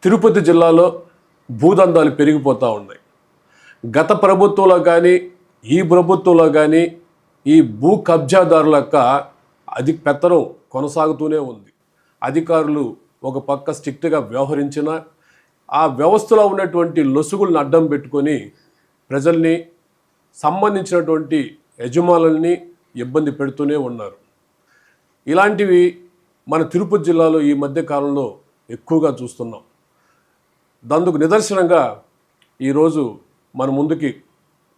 తిరుపతి జిల్లాలో భూదందాలు పెరిగిపోతూ ఉన్నాయి. గత ప్రభుత్వంలో కానీ ఈ ప్రభుత్వంలో కానీ ఈ భూ కబ్జాదారుల యొక్క పెత్తనం కొనసాగుతూనే ఉంది. అధికారులు ఒక పక్క స్ట్రిక్ట్గా వ్యవహరించిన ఆ వ్యవస్థలో ఉన్నటువంటి లొసుగులను అడ్డం పెట్టుకొని ప్రజల్ని సంబంధించినటువంటి యజమానుల్ని ఇబ్బంది పెడుతూనే ఉన్నారు. ఇలాంటివి మన తిరుపతి జిల్లాలో ఈ మధ్య కాలంలో ఎక్కువగా చూస్తున్నాం. దానికి నిదర్శనంగా ఈరోజు మన ముందుకి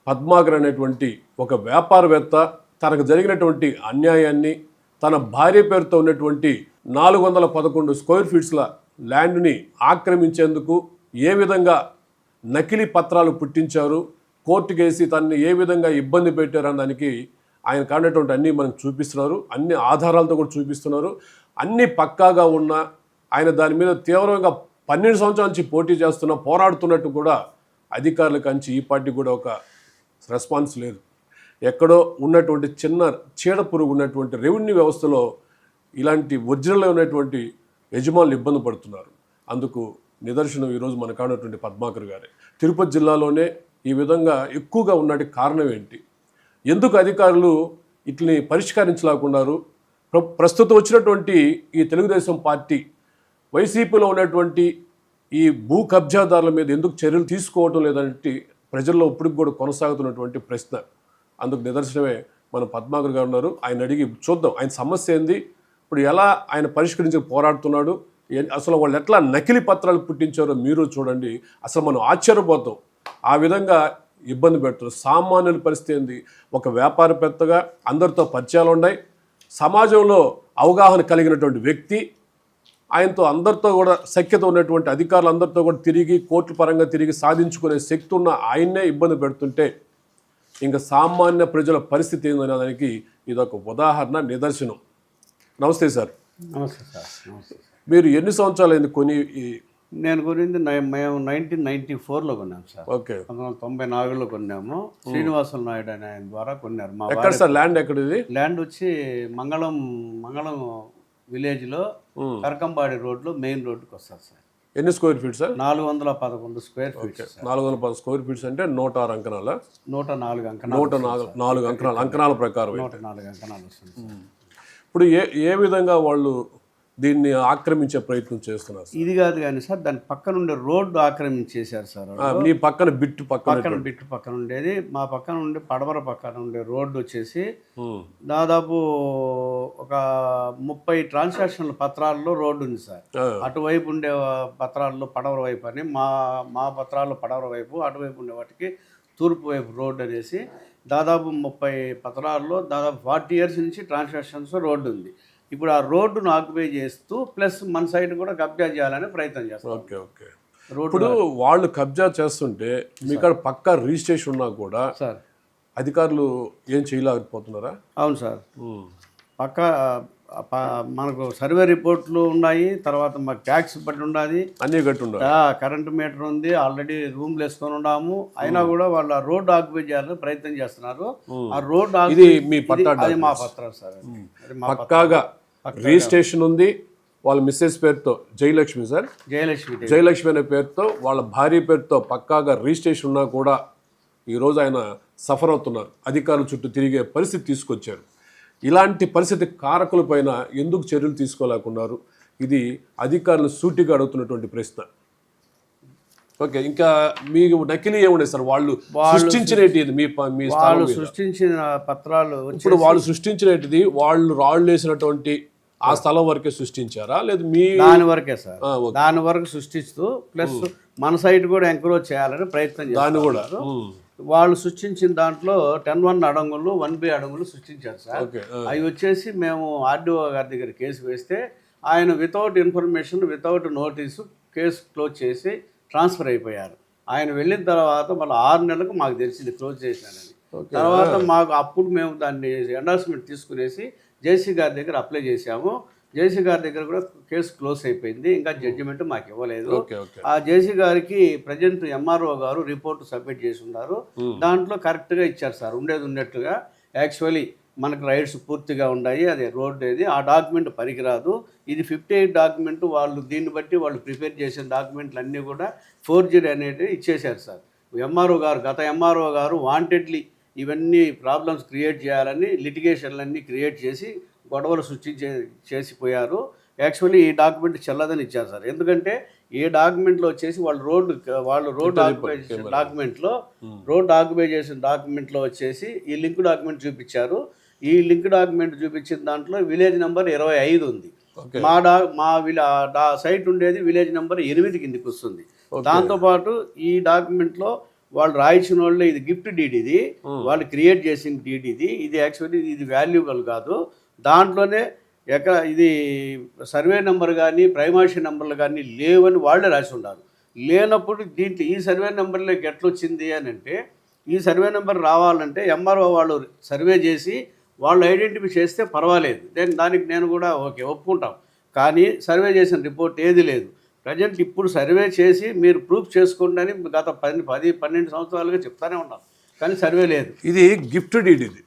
పద్మాకర్ అనేటువంటి ఒక వ్యాపారవేత్త తనకు జరిగినటువంటి అన్యాయాన్ని, తన భార్య పేరుతో ఉన్నటువంటి 411 స్క్వేర్ ఫీట్స్ల ల్యాండ్ని ఆక్రమించేందుకు ఏ విధంగా నకిలీ పత్రాలు పుట్టించారు, కోర్టుకేసి తనని ఏ విధంగా ఇబ్బంది పెట్టారన్న దానికి ఆయన కానటువంటి అన్నీ మనకు చూపిస్తున్నారు. అన్ని ఆధారాలతో కూడా చూపిస్తున్నారు. అన్నీ పక్కాగా ఉన్న ఆయన దాని మీద తీవ్రంగా 12 సంవత్సరాల నుంచి పోటీ చేస్తున్న పోరాడుతున్నట్టు కూడా అధికారులకు అంచి ఈ పార్టీ కూడా ఒక రెస్పాన్స్ లేదు. ఎక్కడో ఉన్నటువంటి చిన్న చీడ పురుగు ఉన్నటువంటి రెవెన్యూ వ్యవస్థలో ఇలాంటి ఒరిజినల్ ఉన్నటువంటి యజమానులు ఇబ్బంది పడుతున్నారు. అందుకు నిదర్శనం ఈరోజు మనకు కానటువంటి పద్మాకర్ గారే. తిరుపతి జిల్లాలోనే ఈ విధంగా ఎక్కువగా ఉన్నటి కారణం ఏంటి, ఎందుకు అధికారులు ఇట్లని పరిష్కరించలేకున్నారు? ప్రస్తుతం వచ్చినటువంటి ఈ తెలుగుదేశం పార్టీ వైసీపీలో ఉన్నటువంటి ఈ భూ కబ్జాదారుల మీద ఎందుకు చర్యలు తీసుకోవటం లేదంటే ప్రజల్లో ఇప్పటికి కూడా కొనసాగుతున్నటువంటి ప్రశ్న. అందుకు నిదర్శనమే మన పద్మాకర్ గారు ఉన్నారు. ఆయన అడిగి చూద్దాం ఆయన సమస్య ఏంది, ఇప్పుడు ఎలా ఆయన పరిష్కరించి పోరాడుతున్నాడు, అసలు వాళ్ళు ఎట్లా నకిలీ పత్రాలు పుట్టించారో మీరు చూడండి. అసలు మనం ఆశ్చర్యపోతాం. ఆ విధంగా ఇబ్బంది పెడుతున్నారు. సామాన్యుల పరిస్థితి ఏంది, ఒక వ్యాపారవేత్తగా అందరితో పరిచయాలు ఉన్నాయి, సమాజంలో అవగాహన కలిగినటువంటి వ్యక్తి, ఆయనతో అందరితో కూడా సఖ్యత ఉన్నటువంటి అధికారులు అందరితో కూడా తిరిగి కోర్టు పరంగా తిరిగి సాధించుకునే శక్తి ఉన్న ఆయన్నే ఇబ్బంది పెడుతుంటే ఇంకా సామాన్య ప్రజల పరిస్థితి ఏందనే దానికి ఇదొక ఉదాహరణ, నిదర్శనం. నమస్తే సార్. నమస్తే సార్. నమస్తే. మీరు ఎన్ని సంవత్సరాలు అయింది కొని? నేను కొనింది మేము 1994లో కొన్నాం సార్. ఓకే. 1994లో కొన్నాము. శ్రీనివాసులు నాయుడు అనే ఆయన ద్వారా కొన్నారు. మా ఎక్కడ సార్ ల్యాండ్? ఎక్కడ ఇది? ల్యాండ్ వచ్చి మంగళం విలేజ్లో కరకంబాడి రోడ్లో మెయిన్ రోడ్డుకి వస్తారు సార్. ఎన్ని square feet sir? 411 square feets. 410 square feets అంటే 106 అంకణాల? 104 అంకణాలు. 104 అంకణాలు, అంకణాల ప్రకారం 104 అంకణాలు వస్తుంది. ఇప్పుడు ఏ విధంగా వాళ్ళు దీన్ని ఆక్రమించే ప్రయత్నం చేస్తున్నారు? ఇది కాదు కానీ సార్, దాని పక్కన ఉండే రోడ్డు ఆక్రమించేశారు సార్. మీ పక్కన బిట్టు పక్కన ఉండేది, మా పక్కన ఉండే పడమర పక్కన ఉండే రోడ్డు వచ్చేసి దాదాపు ఒక 30 ట్రాన్సాక్షన్ల పత్రాల్లో రోడ్డు ఉంది సార్. అటువైపు ఉండే పత్రాల్లో పడమర వైపు అని, మా పత్రాల్లో పడమర వైపు, అటువైపు ఉండే వాటికి తూర్పు వైపు రోడ్డు అనేసి దాదాపు 30 పత్రాల్లో దాదాపు 40 years నుంచి ట్రాన్సాక్షన్స్ రోడ్డు ఉంది. ఇప్పుడు ఆ రోడ్డును ఆక్యుపై చేస్తూ ప్లస్ మన సైడ్ కూడా కబ్జా చేయాలని ప్రయత్నం చేస్తాం. Okay okay. ఇప్పుడు వాళ్ళు కబ్జా చేస్తుంటే మీకు పక్కా రిజిస్ట్రేషన్ ఉన్నా కూడా సార్ అధికారులు ఏం చేయలేకపోతున్నారా? అవును సార్. పక్కా మనకు సర్వే రిపోర్ట్లు ఉన్నాయి, తర్వాత మాకు ట్యాక్స్ బట్టి ఉండాలి, అన్నీ కట్టి ఉండాలి, కరెంటు మీటర్ ఉంది, ఆల్రెడీ రూమ్లు వేసుకొని ఉన్నాము. అయినా కూడా వాళ్ళు ఆ రోడ్డు ఆక్యుపై చేయాలని ప్రయత్నం చేస్తున్నారు. ఆ రోడ్డు అది మీ పట్టా? అది మా పత్రం సార్. పక్కాగా రిజిస్ట్రేషన్ ఉంది. వాళ్ళ మిస్సెస్ పేరుతో జయలక్ష్మి సార్, జయలక్ష్మి అనే పేరుతో, వాళ్ళ భార్య పేరుతో పక్కాగా రిజిస్ట్రేషన్ ఉన్నా కూడా ఈరోజు ఆయన సఫర్ అవుతున్నారు. అధికారుల చుట్టూ తిరిగే పరిస్థితి తీసుకొచ్చారు. ఇలాంటి పరిస్థితి కారకుల పైన ఎందుకు చర్యలు తీసుకోలేకున్నారు? ఇది అధికారులు సూటిగా అడుగుతున్నటువంటి ప్రశ్న. ఓకే. ఇంకా మీకు నకిలీ ఏముండే సార్? వాళ్ళు సృష్టించినది వాళ్ళు సృష్టించిన పత్రాలు, ఇప్పుడు వాళ్ళు సృష్టించినది వాళ్ళు రాళ్ళు వేసినటువంటి ఆ స్థలం వరకే సృష్టించారా, లేదు మీ దాని వరకే సార్? దాని వరకు సృష్టిస్తూ ప్లస్ మన సైడ్ కూడా ఎంకరేజ్ చేయాలని ప్రయత్నం చేస్తారు. దాన్ని కూడా వాళ్ళు సృష్టించిన దాంట్లో 10(1) అడంగులు, 1B అడంగులు సృష్టించారు సార్. అవి వచ్చేసి మేము ఆర్డీఓ గారి దగ్గర కేసు వేస్తే ఆయన without information, without notice case close చేసి ట్రాన్స్ఫర్ అయిపోయారు. ఆయన వెళ్ళిన తర్వాత మళ్ళీ 6 నెలలకు మాకు తెలిసింది క్లోజ్ చేశానని. తర్వాత మాకు అప్పుడు మేము దాన్ని ఎండార్స్మెంట్ తీసుకునేసి జేసీ గారి దగ్గర అప్లై చేశాము. జేసీ గారి దగ్గర కూడా కేసు క్లోజ్ అయిపోయింది. ఇంకా జడ్జిమెంట్ మాకు ఇవ్వలేదు. ఆ జేసీ గారికి ప్రజెంట్ ఎంఆర్ఓ గారు రిపోర్ట్ సబ్మిట్ చేసి ఉన్నారు. దాంట్లో కరెక్ట్గా ఇచ్చారు సార్, ఉండేది ఉన్నట్టుగా. యాక్చువల్లీ మనకు రైట్స్ పూర్తిగా ఉన్నాయి, అది రోడ్డు ఏది, ఆ డాక్యుమెంట్ పనికిరాదు. ఇది 58 డాక్యుమెంట్, వాళ్ళు దీన్ని బట్టి వాళ్ళు ప్రిపేర్ చేసిన డాక్యుమెంట్లు అన్నీ కూడా ఫోర్జరీ అనేది ఇచ్చేశారు సార్. గత ఎంఆర్ఓ గారు వాంటెడ్లీ ఇవన్నీ ప్రాబ్లమ్స్ క్రియేట్ చేయాలని లిటిగేషన్లన్నీ క్రియేట్ చేసి గొడవలు చేసిపోయారు. యాక్చువల్లీ ఈ డాక్యుమెంట్ చెల్లదని ఇచ్చారు సార్. ఎందుకంటే ఏ డాక్యుమెంట్లో వచ్చేసి వాళ్ళు రోడ్ ఆక్యుపై చేసిన డాక్యుమెంట్లో వచ్చేసి ఈ లింక్ డాక్యుమెంట్ చూపించారు. ఈ లింక్ డాక్యుమెంట్ చూపించిన దాంట్లో విలేజ్ నెంబర్ 25 ఉంది. మా సైట్ ఉండేది విలేజ్ నెంబర్ 8 కిందికి వస్తుంది. దాంతోపాటు ఈ డాక్యుమెంట్లో వాళ్ళు రాయించిన వాళ్ళు ఇది గిఫ్ట్ డీడ్, ఇది వాళ్ళు క్రియేట్ చేసిన డీడ్, ఇది యాక్చువల్లీ ఇది వాల్యుబుల్ కాదు. దాంట్లోనే ఇది సర్వే నెంబర్ కానీ ప్రైమాషి నెంబర్లు కానీ లేవని వాళ్ళే రాసి ఉన్నారు. లేనప్పుడు దీంట్లో ఈ సర్వే నెంబర్లోకి ఎట్లొచ్చింది అని అంటే, ఈ సర్వే నెంబర్ రావాలంటే ఎంఆర్ఓ వాళ్ళు సర్వే చేసి వాళ్ళు ఐడెంటిఫై చేస్తే పర్వాలేదు, దానికి నేను కూడా ఓకే ఒప్పుకుంటాం. కానీ సర్వే చేసిన రిపోర్ట్ ఏది లేదు. ప్రజెంట్ ఇప్పుడు సర్వే చేసి మీరు ప్రూఫ్ చేసుకోండి అని గత 10-12 సంవత్సరాలుగా చెప్తానే ఉన్నాం, కానీ సర్వే లేదు. ఇది గిఫ్ట్ డీడ్, ఇది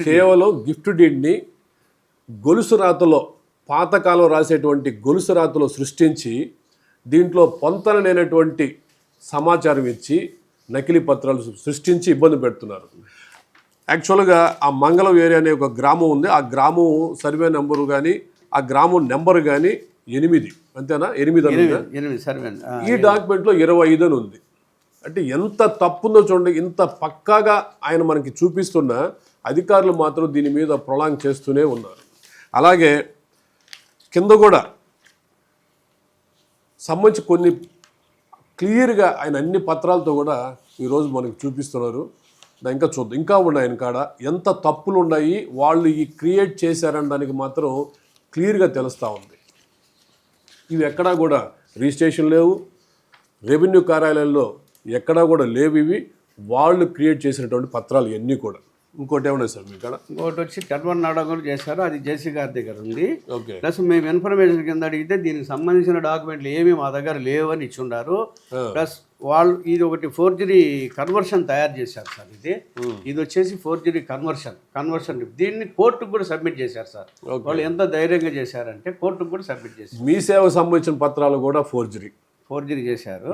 కేవలం గిఫ్ట్ డీడ్ని గొలుసు రాతలో పాతకాలం రాసేటువంటి గొలుసు రాతలో సృష్టించి దీంట్లో పొంతన లేనటువంటి సమాచారం ఇచ్చి నకిలీ పత్రాలు సృష్టించి ఇబ్బంది పెడుతున్నారు. యాక్చువల్గా ఆ మంగళం ఏరియా అనే ఒక గ్రామం ఉంది. ఆ గ్రామం సర్వే నెంబరు కానీ ఆ గ్రామం నెంబరు కానీ 8, అంతేనా? 8 సర్వే. ఈ డాక్యుమెంట్లో 25 అని ఉంది. అంటే ఎంత తప్పుందో చూడండి. ఇంత పక్కాగా ఆయన మనకి చూపిస్తున్న అధికారులు మాత్రం దీని మీద ప్రొలాంగ్ చేస్తూనే ఉన్నారు. అలాగే కింద కూడా సంబంధించి కొన్ని క్లియర్గా ఆయన అన్ని పత్రాలతో కూడా ఈరోజు మనకి చూపిస్తున్నారు. ఇంకా చూద్దాం, ఇంకా ఉన్నాయి ఆయన కాడ ఎంత తప్పులు ఉన్నాయి, వాళ్ళు ఈ క్రియేట్ చేశారని దానికి మాత్రం క్లియర్గా తెలుస్తూ ఉంది. ఇవి ఎక్కడా కూడా రిజిస్ట్రేషన్ లేవు, రెవెన్యూ కార్యాలయంలో ఎక్కడా కూడా లేవు. ఇవి వాళ్ళు క్రియేట్ చేసినటువంటి పత్రాలు ఇవన్నీ కూడా. ఇంకోటి ఏమన్నా సార్ మీ కాడ? ఇంకోటి వచ్చి 10 అడగలు చేశారు, అది జేసీ గారి దగ్గర ఉంది. ఓకే. ప్లస్ మేము ఇన్ఫర్మేషన్ కింద అడిగితే దీనికి సంబంధించిన డాక్యుమెంట్లు ఏమీ మా దగ్గర లేవని ఇచ్చుండారు. ప్లస్ వాళ్ళు ఇది ఒకటి ఫోర్జరీ కన్వర్షన్ తయారు చేశారు సార్. ఇది వచ్చేసి ఫోర్జరీ కన్వర్షన్ దీన్ని కోర్టుకు కూడా సబ్మిట్ చేశారు సార్. వాళ్ళు ఎంత ధైర్యంగా చేశారంటే కోర్టుకు కూడా సబ్మిట్ చేశారు. మీ సేవకు సంబంధించిన పత్రాలు కూడా ఫోర్జరీ చేశారు.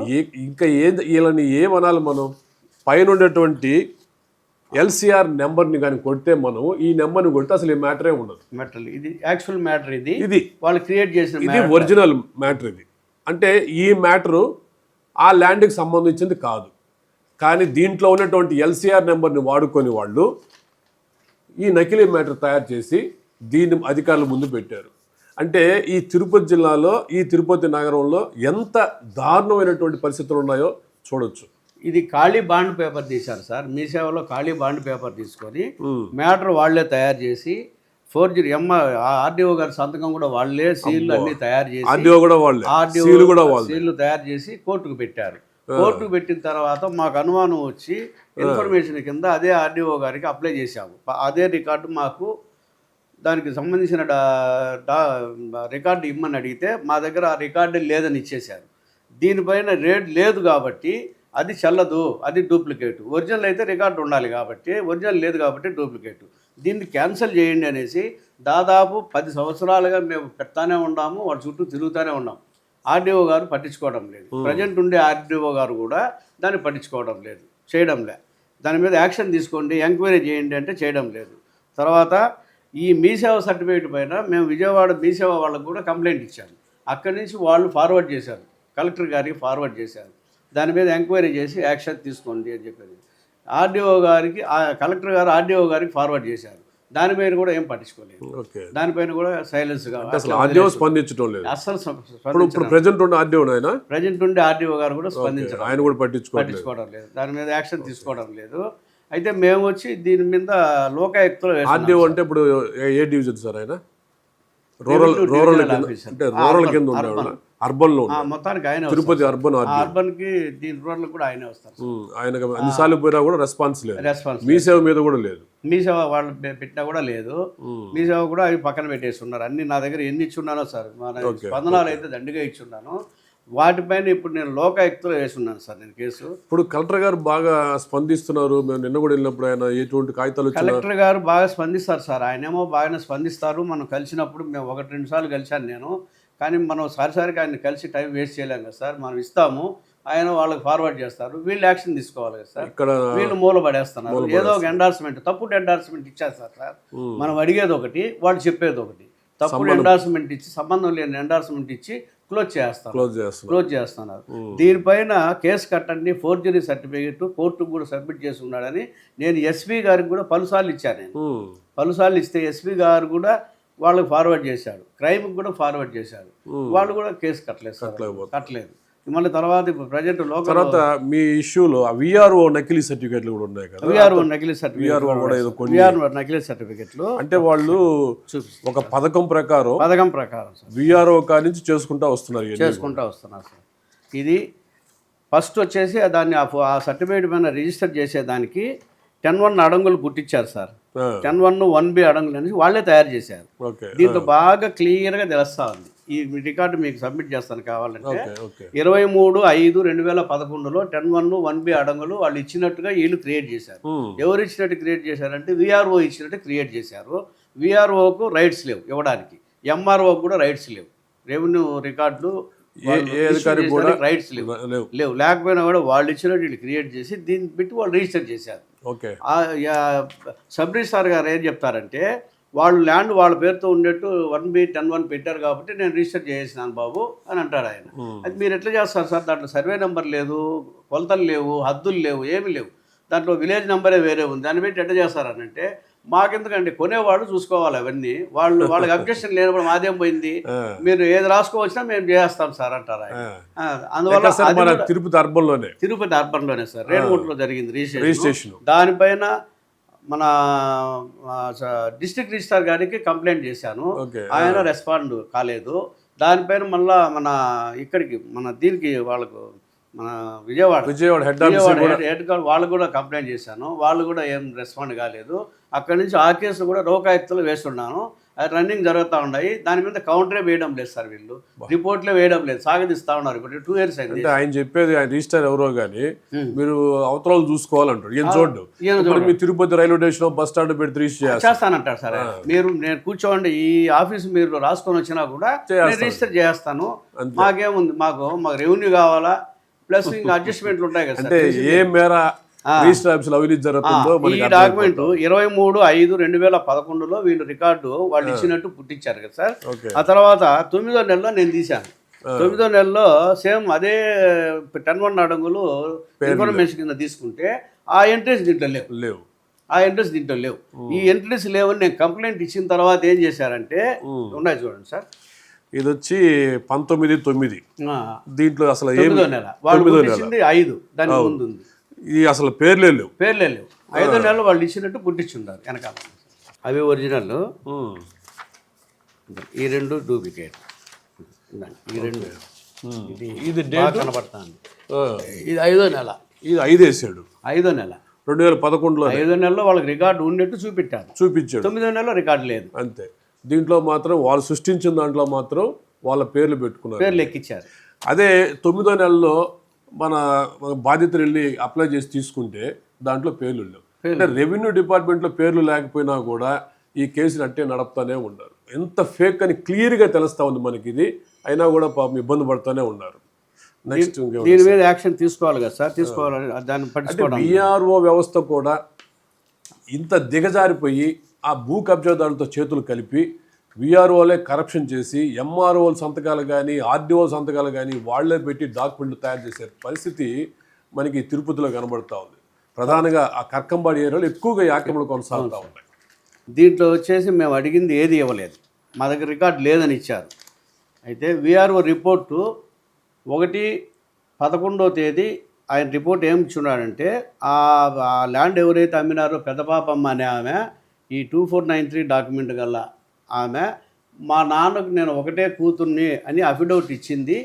ఇంకా వీళ్ళని ఏమనాలి మనం? పైన ఉండేటువంటి ఎల్సిఆర్ నెంబర్ని కానీ కొడితే మనం ఈ నెంబర్ని కొడితే అసలు ఈ మ్యాటరే ఉండదు. ఇది యాక్చువల్ మ్యాటర్, ఇది వాళ్ళు క్రియేట్ చేసిన ఇది ఒరిజినల్ మ్యాటర్. ఇది అంటే ఈ మ్యాటరు ఆ ల్యాండ్కి సంబంధించింది కాదు, కానీ దీంట్లో ఉన్నటువంటి ఎల్సిఆర్ నెంబర్ని వాడుకొని వాళ్ళు ఈ నకిలీ మ్యాటర్ తయారు చేసి దీన్ని అధికారుల ముందు పెట్టారు. అంటే ఈ తిరుపతి జిల్లాలో, ఈ తిరుపతి నగరంలో ఎంత దారుణమైనటువంటి పరిస్థితులు ఉన్నాయో చూడొచ్చు. ఇది ఖాళీ బాండ్ పేపర్ తీశారు సార్. మీ సేవలో ఖాళీ బాండ్ పేపర్ తీసుకొని మ్యాటర్ వాళ్లే తయారు చేసి ఫోర్జరీ ఆర్డీఓ గారి సంతకం కూడా వాళ్ళే, సీళ్లు అన్ని తయారు చేసి సీళ్లు తయారు చేసి కోర్టుకు పెట్టారు. కోర్టుకు పెట్టిన తర్వాత మాకు అనుమానం వచ్చి ఇన్ఫర్మేషన్ కింద అదే ఆర్డీఓ గారికి అప్లై చేశాము. అదే రికార్డు మాకు దానికి సంబంధించిన రికార్డు ఇమ్మని అడిగితే మా దగ్గర ఆ రికార్డు లేదని ఇచ్చేశారు. దీనిపైన రేట్ లేదు కాబట్టి అది చెల్లదు, అది డూప్లికేట్. ఒరిజినల్ అయితే రికార్డు ఉండాలి కాబట్టి, ఒరిజినల్ లేదు కాబట్టి డూప్లికేట్. దీన్ని క్యాన్సిల్ చేయండి అనేసి దాదాపు 10 సంవత్సరాలుగా మేము పెడతానే ఉన్నాము, వాటి చుట్టూ తిరుగుతూనే ఉన్నాం. ఆర్డీఓ గారు పట్టించుకోవడం లేదు. ప్రజెంట్ ఉండే ఆర్డీఓ గారు కూడా దాన్ని పట్టించుకోవడం లేదు, చేయడం లేదు. దాని మీద యాక్షన్ తీసుకోండి, ఎంక్వైరీ చేయండి అంటే చేయడం లేదు. తర్వాత ఈ మీసేవ సర్టిఫికేట్ పైన మేము విజయవాడ మీసేవ వాళ్ళకు కూడా కంప్లైంట్ ఇచ్చాము. అక్కడి నుంచి వాళ్ళు ఫార్వర్డ్ చేశారు, కలెక్టర్ గారికి ఫార్వర్డ్ చేశారు. దాని మీద ఎంక్వైరీ చేసి యాక్షన్ తీసుకోండి అని చెప్పేది ఆర్డీఓ గారికి, కలెక్టర్ గారు ఆర్డీఓ గారికి ఫార్వర్డ్ చేశారు. దాని మీద కూడా ఏం పట్టించుకోలేదు. దానిపైన కూడా సైలెన్స్గా స్పందించడం లేదు అసలు. ప్రజెంట్ ఉండే ఆర్డీఓ గారు కూడా స్పందించడం, ఆయన కూడా పట్టించుకోవడం లేదు, దాని మీద యాక్షన్ తీసుకోవడం లేదు. అయితే మేము వచ్చి దీని మీద లోకాయుక్తలో ఆర్డీఓ అంటే ఇప్పుడు ఏ డివిజన్ సార్? ఆయన రూరల్ కింద ఉన్నాడు, అర్బన్ లో మొత్తానికి ఆయన తిరుపతి అర్బన్ కి దీని రూరల్ కూడా ఆయనే వస్తారు. ఆయనకు అన్నిసార్లు పోయినా కూడా రెస్పాన్స్ లేదు. మీ సేవ మీద కూడా లేదు, మీ సేవ వాళ్ళు పెట్టినా కూడా లేదు. మీ సేవ కూడా అవి పక్కన పెట్టేసి ఉన్నారు. అన్ని నా దగ్గర ఎన్ని ఇచ్చున్నానో సార్, మన స్పందనాలు అయితే దండిగా ఇచ్చున్నాను. వాటిపైన ఇప్పుడు నేను లోకాయుక్తలో వేసి ఉన్నాను సార్ నేను కేసు. ఇప్పుడు కలెక్టర్ గారు బాగా స్పందిస్తున్నారు. మేము నిన్న కూడా వెళ్ళినప్పుడు ఆయన ఎటువంటి కాగితాలు వచ్చినా కలెక్టర్ గారు బాగా స్పందిస్తారు సార్. ఆయనేమో బాగానే స్పందిస్తారు. మనం కలిసినప్పుడు మేము 1-2 సార్లు కలిశాను నేను. కానీ మనం సారిసారికి ఆయన కలిసి టైం వేస్ట్ చేయలేం కదా సార్. మనం ఇస్తాము, ఆయన వాళ్ళకి ఫార్వర్డ్ చేస్తారు, వీళ్ళు యాక్షన్ తీసుకోవాలి కదా సార్. ఇక్కడ వీళ్ళు మూలపడేస్తున్నారు. ఏదో ఒక ఎండార్స్మెంట్, తప్పుడు ఎండార్స్మెంట్ ఇచ్చారు సార్. మనం అడిగేది ఒకటి, వాళ్ళు చెప్పేది ఒకటి. తప్పుడు ఎండార్స్మెంట్ ఇచ్చి, సంబంధం లేని ఎండార్స్మెంట్ ఇచ్చి క్లోజ్ చేస్తున్నారు. దీనిపైన కేసు కట్టండి, ఫోర్జరీ సర్టిఫికేట్ కోర్టుకు కూడా సబ్మిట్ చేసి ఉన్నాడని నేను ఎస్పీ గారికి కూడా పలుసార్లు ఇచ్చాను. నేను పలుసార్లు ఇస్తే ఎస్పీ గారు కూడా వాళ్ళకి ఫార్వర్డ్ చేశాడు, క్రైమ్కి కూడా ఫార్వర్డ్ చేశాడు. వాళ్ళు కూడా కేసు కట్టలేదు. మళ్ళీ తర్వాత ఇప్పుడు ప్రజెంట్ లోకల్ తర్వాత మీ ఇష్యూలో విఆర్ఓ నకిలీ సర్టిఫికేట్లు కూడా ఉన్నాయి కదా. విఆర్ఓ నకిలీ సర్టిఫికేట్లు అంటే వాళ్ళు ఒక పథకం ప్రకారం విఆర్ఓ కాడి నుంచి చేసుకుంటా వస్తున్నారు సార్. ఇది ఫస్ట్ వచ్చేసి దాన్ని ఆ సర్టిఫికేట్ పైన రిజిస్టర్ చేసేదానికి 10(1) అడంగులు పుట్టించారు సార్. 10(1) 1B అడంగులు అనేసి వాళ్ళే తయారు చేశారు. దీంట్లో బాగా క్లియర్గా తెలుస్తా ఉంది. ఈ రికార్డు మీకు సబ్మిట్ చేస్తాను కావాలంటే. 23/5/2011లో 10(1) 1B అడంగులు వాళ్ళు ఇచ్చినట్టుగా వీళ్ళు క్రియేట్ చేశారు. ఎవరు ఇచ్చినట్టు క్రియేట్ చేశారంటే విఆర్ఓ ఇచ్చినట్టు క్రియేట్ చేశారు. విఆర్ఓకు రైట్స్ లేవు ఇవ్వడానికి, ఎంఆర్ఓకు కూడా రైట్స్ లేవు. రెవెన్యూ రికార్డులు రైట్స్ లేవు. లేకపోయినా కూడా వాళ్ళు ఇచ్చినట్టు వీళ్ళు క్రియేట్ చేసి దీన్ని పెట్టి వాళ్ళు రిజిస్టర్ చేశారు. సబ్ రిజిస్ట్రార్ గారు ఏం చెప్తారంటే, వాళ్ళు ల్యాండ్ వాళ్ళ పేరుతో ఉండేట్టు 1B 10(1) పెట్టారు కాబట్టి నేను రిజిస్టర్ చేసినాను బాబు అని అంటారు ఆయన. అది మీరు ఎట్లా చేస్తారు సార్? దాంట్లో సర్వే నెంబర్ లేదు, కొలతలు లేవు, హద్దులు లేవు, ఏమీ లేవు. దాంట్లో విలేజ్ నెంబరే వేరే ఉంది. దాన్ని పెట్టి ఎట్లా చేస్తారనంటే, మాకెందుకండి, కొనేవాళ్ళు చూసుకోవాలి అవన్నీ. వాళ్ళకి అబ్జెక్షన్ లేనప్పుడు మాదేం పోయింది, మీరు ఏది రాసుకోవచ్చినా మేము చేస్తాం సార్ అంటారు ఆయన. అందువల్ల తిరుపతి అర్బన్లోనే సార్, రేణుగుంటలో జరిగింది రిజిస్ట్రేషన్. దానిపైన మన డిస్ట్రిక్ట్ రిజిస్ట్రార్ గారికి కంప్లైంట్ చేశాను, ఆయన రెస్పాండ్ కాలేదు. దానిపైన మళ్ళా మన ఇక్కడికి దీనికి వాళ్ళకు మన విజయవాడ హెడ్ వాళ్ళు కూడా కంప్లైంట్ చేశాను. వాళ్ళు కూడా ఏం రెస్పాండ్ కాలేదు. అక్కడి నుంచి ఆ కేసు కూడా లోకాయుక్తలో వేస్తున్నాను. అది రన్నింగ్ జరుగుతూ ఉన్నాయి. దాని మీద కౌంటరే వేయడం లేదు సార్, వీళ్ళు రిపోర్ట్లే వేయడం లేదు, సాగదిస్తూ ఉన్నారు. ఇప్పుడు 2 years అయింది. ఆయన చెప్పేది, ఆయన రిజిస్టర్ ఎవరో కానీ మీరు అవతరాలు చూసుకోవాలంటారు. ఏం చూడండి, మీ Tirupati railway station bus stand పెట్టి రిజిస్టర్ చేస్తానంటారు సార్. నేను కూర్చోండి, ఈ ఆఫీస్ మీరు రాసుకొని వచ్చినా కూడా రిజిస్టర్ చేస్తాను. మాకేముంది, మాకు రెవెన్యూ కావాలా, ప్లస్ ఇంకా అడ్జస్ట్మెంట్లు ఉంటాయి కదా. అంటే ఏ మేర అవినీతి జరుగుతుందో ఈ డాక్యుమెంట్ 23/5/2011లో వీళ్ళు రికార్డు వాళ్ళు ఇచ్చినట్టు పుట్టించారు కదా సార్. ఆ తర్వాత 9వ నెలలో నేను తీశాను. 9వ నెలలో సేమ్ అదే 10(1) అడంగులు ఇన్ఫర్మేషన్ కింద తీసుకుంటే ఆ ఎంట్రీస్ దీంట్లో లేవు. ఈ ఎంట్రీస్ లేవని నేను కంప్లైంట్ ఇచ్చిన తర్వాత ఏం చేశారంటే, ఉన్నాయి చూడండి సార్, ఇది వచ్చి 19/9. దీంట్లో అసలు 9వ నెల వాళ్ళు ఇచ్చింది 5, దాని ముందు ఉంది. ఇది అసలు పేర్లే లేవు. 5వ నెలలో వాళ్ళు ఇచ్చినట్టు పుట్టించున్నారు వెనకాల. అవి ఒరిజినల్, ఈ 2 డూప్లికేట్. ఈ 2 ఇది కనపడుతుంది. ఇది 5వ నెల. ఇది 5 వేసాడు. 5వ నెల 2011లో. 5వ నెలలో వాళ్ళకి రికార్డు ఉన్నట్టు చూపించాడు. 9వ నెలలో రికార్డు లేదు. అంతే. దీంట్లో మాత్రం వాళ్ళు సృష్టించిన దాంట్లో మాత్రం వాళ్ళ పేర్లు పెట్టుకున్నారు, పేర్లు ఎక్కించారు. అదే 9వ నెలలో మన బాధ్యతలు వెళ్ళి అప్లై చేసి తీసుకుంటే దాంట్లో పేర్లు లేవు. అంటే రెవెన్యూ డిపార్ట్మెంట్లో పేర్లు లేకపోయినా కూడా ఈ కేసులు అట్టే నడుపుతానే ఉన్నారు. ఎంత ఫేక్ అని క్లియర్గా తెలుస్తూ ఉంది మనకి. ఇది అయినా కూడా పాపం ఇబ్బంది పడుతూనే ఉన్నారు. నెక్స్ట్ దీని మీద యాక్షన్ తీసుకోవాలి కదా సార్, తీసుకోవాలని దాన్ని పట్టించుకోవడం. విఆర్ఓ వ్యవస్థ కూడా ఇంత దిగజారిపోయి ఆ భూ కబ్జాదారులతో చేతులు కలిపి విఆర్ఓలే కరప్షన్ చేసి ఎంఆర్ఓల సంతకాలు కానీ ఆర్డీఓ సంతకాలు కానీ వాళ్లే పెట్టి డాక్యుమెంట్లు తయారు చేసే పరిస్థితి మనకి తిరుపతిలో కనబడుతూ ఉంది. ప్రధానంగా ఆ కర్కంబాడి ఏరియాలో ఎక్కువగా యాక్యములు కొనసాగుతూ ఉన్నాయి. దీంట్లో వచ్చేసి మేము అడిగింది ఏది ఇవ్వలేదు, మా దగ్గర రికార్డు లేదని ఇచ్చారు. అయితే విఆర్ఓ రిపోర్టు 1/11వ తేదీ ఆయన రిపోర్ట్ ఏమి ఇచ్చున్నాడంటే, ఆ ల్యాండ్ ఎవరైతే అమ్మినారో పెద్ద పాపమ్మ అనే ఆమె, ఈ 2493 డాక్యుమెంట్ గల ఆమె, మా నాన్నకు నేను ఒకటే కూతుర్ని అని అఫిడవిట్ ఇచ్చింది.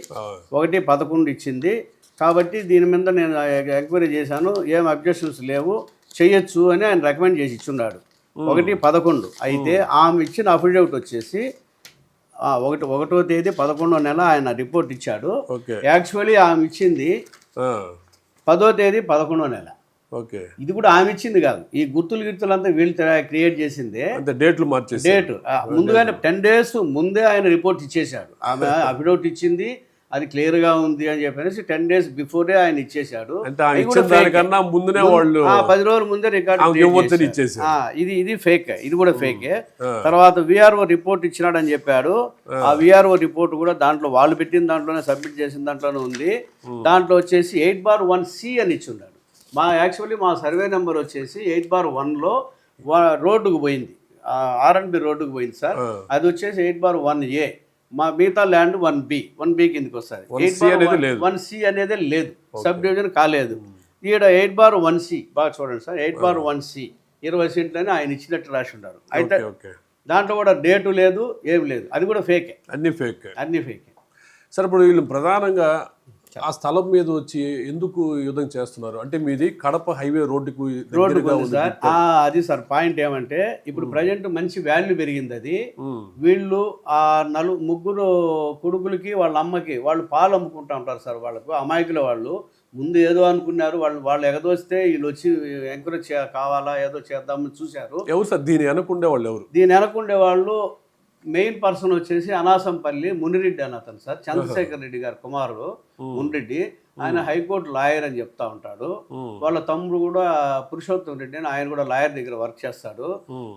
1/11 ఇచ్చింది. కాబట్టి దీని మీద నేను ఎంక్వైరీ చేశాను, ఏం అబ్జెక్షన్స్ లేవు, చేయొచ్చు అని ఆయన రికమెండ్ చేసి ఇచ్చున్నాడు. 1/11. అయితే ఆమె ఇచ్చిన అఫిడవిట్ వచ్చేసి ఒకటో తేదీ 11వ నెల ఆయన రిపోర్ట్ ఇచ్చాడు. ఓకే. యాక్చువల్లీ ఆమె ఇచ్చింది 10వ తేదీ 11వ నెల. ఓకే. ఇది కూడా ఆమె ఇచ్చింది కాదు, ఈ గుర్తులంతా వీళ్ళు క్రియేట్ చేసిందే. అంటే డేట్లు మార్చేసి డేట్ ముందుగానే 10 days ముందే ఆయన రిపోర్ట్ ఇచ్చేశాడు. ఆమె అఫిడవిట్ ఇచ్చింది, అది క్లియర్గా ఉంది అని చెప్పేసి 10 days బిఫోరే ఆయన ఇచ్చేశాడు. అంటే ఆయన ఇచ్చిన దానికన్నా ముందునే వాళ్ళు 10 రోజుల ముందే రికార్డు ఇచ్చేసారు. ఇది ఫేక్, ఇది కూడా ఫేకే. తర్వాత విఆర్ఓ రిపోర్ట్ ఇచ్చినాడని చెప్పాడు. ఆ విఆర్ఓ రిపోర్ట్ కూడా దాంట్లో వాళ్ళు పెట్టిన దాంట్లోనే సబ్మిట్ చేసిన దాంట్లోనే ఉంది. దాంట్లో వచ్చేసి 8/1C అని ఇచ్చున్నాడు. యాక్చువల్లీ మా సర్వే నెంబర్ వచ్చేసి 8/1లో రోడ్డుకు పోయింది, R&B రోడ్డుకు పోయింది సార్. అది వచ్చేసి 8/1A. మా మిగతా ల్యాండ్ 1B కిందకి వస్తుంది. 1C అనేది లేదు, సబ్ డివిజన్ కాలేదు. ఈడ 8/1C బాగా చూడండి సార్, 8/1C 20 సెంట్లని ఆయన ఇచ్చినట్టు రాసి ఉన్నారు. అయితే దాంట్లో కూడా డేటు లేదు, ఏం లేదు, అది కూడా ఫేకే, అన్ని ఫేకే. సార్ ఇప్పుడు వీళ్ళు ప్రధానంగా ఆ స్థలం మీద వచ్చి ఎందుకు యుద్ధం చేస్తున్నారు అంటే మీది కడప హైవే రోడ్డుకు సార్. అది సార్ పాయింట్ ఏమంటే ఇప్పుడు ప్రజెంట్ మంచి వాల్యూ పెరిగింది. అది వీళ్ళు ఆ ముగ్గురు కొడుకులకి వాళ్ళ అమ్మకి వాళ్ళు పాలు అమ్ముకుంటా ఉంటారు సార్. వాళ్ళకు అమాయకుల వాళ్ళు ముందు ఏదో అనుకున్నారు, వాళ్ళు ఎగదోస్తే వీళ్ళు వచ్చి ఎంకరేజ్ కావాలా ఏదో చేద్దామని చూశారు. ఎవరు సార్ దీని వెనకుండే వాళ్ళు? ఎవరు దీని వెనకుండే వాళ్ళు? మెయిన్ పర్సన్ వచ్చేసి అనాసంపల్లి మునిరెడ్డి అని అతను సార్, చంద్రశేఖర్ రెడ్డి గారు కుమారుడు మునిరెడ్డి. ఆయన హైకోర్టు లాయర్ అని చెప్తా ఉంటాడు. వాళ్ళ తమ్ముడు కూడా పురుషోత్తం రెడ్డి అని, ఆయన కూడా లాయర్ దగ్గర వర్క్ చేస్తాడు.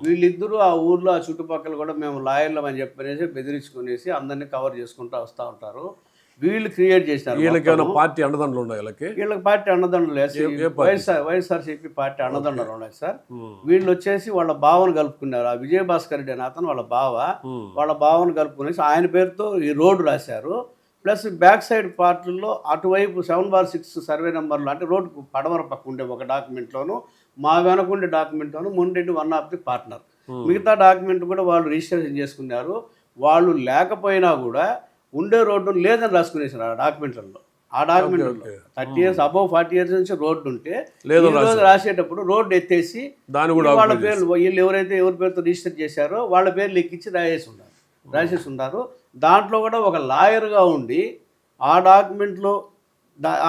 వీళ్ళిద్దరూ ఆ ఊర్లో ఆ చుట్టుపక్కల కూడా మేము లాయర్లం అని చెప్పనేసి బెదిరించుకునేసి అందరినీ కవర్ చేసుకుంటూ వస్తూ ఉంటారు. వీళ్ళు క్రియేట్ చేసినారు. పార్టీ అండదండలు ఉన్నాయి వీళ్ళకి పార్టీ అండదండలు లేదు, వైఎస్ఆర్సీపీ పార్టీ అండదండలు ఉన్నాయి సార్. వీళ్ళు వచ్చేసి వాళ్ళ బావను కలుపుకున్నారు. ఆ విజయభాస్కర్ రెడ్డి అని అతను వాళ్ళ బావను కలుపుకునేసి ఆయన పేరుతో ఈ రోడ్డు రాశారు. ప్లస్ బ్యాక్ సైడ్ పార్టీల్లో అటువైపు 7/6 సర్వే నెంబర్లు అంటే రోడ్డుకు పడమర పక్క ఉండే ఒక డాక్యుమెంట్లోను, మా వెనకుండే డాక్యుమెంట్లోను Munireddy one of the partner. మిగతా డాక్యుమెంట్ కూడా వాళ్ళు రిజిస్ట్రేషన్ చేసుకున్నారు. వాళ్ళు లేకపోయినా కూడా ఉండే రోడ్డు లేదని రాసుకునేసారు ఆ డాక్యుమెంట్లలో. 30 years అబౌవ్ 40 years నుంచి రోడ్డు ఉంటే రాసేటప్పుడు రోడ్డు ఎత్తేసి వాళ్ళ పేర్లు వీళ్ళు ఎవరి పేరుతో రిజిస్టర్ చేశారో వాళ్ళ పేర్లు ఎక్కించి రాసేసి ఉన్నారు. దాంట్లో కూడా ఒక లాయర్గా ఉండి ఆ డాక్యుమెంట్లో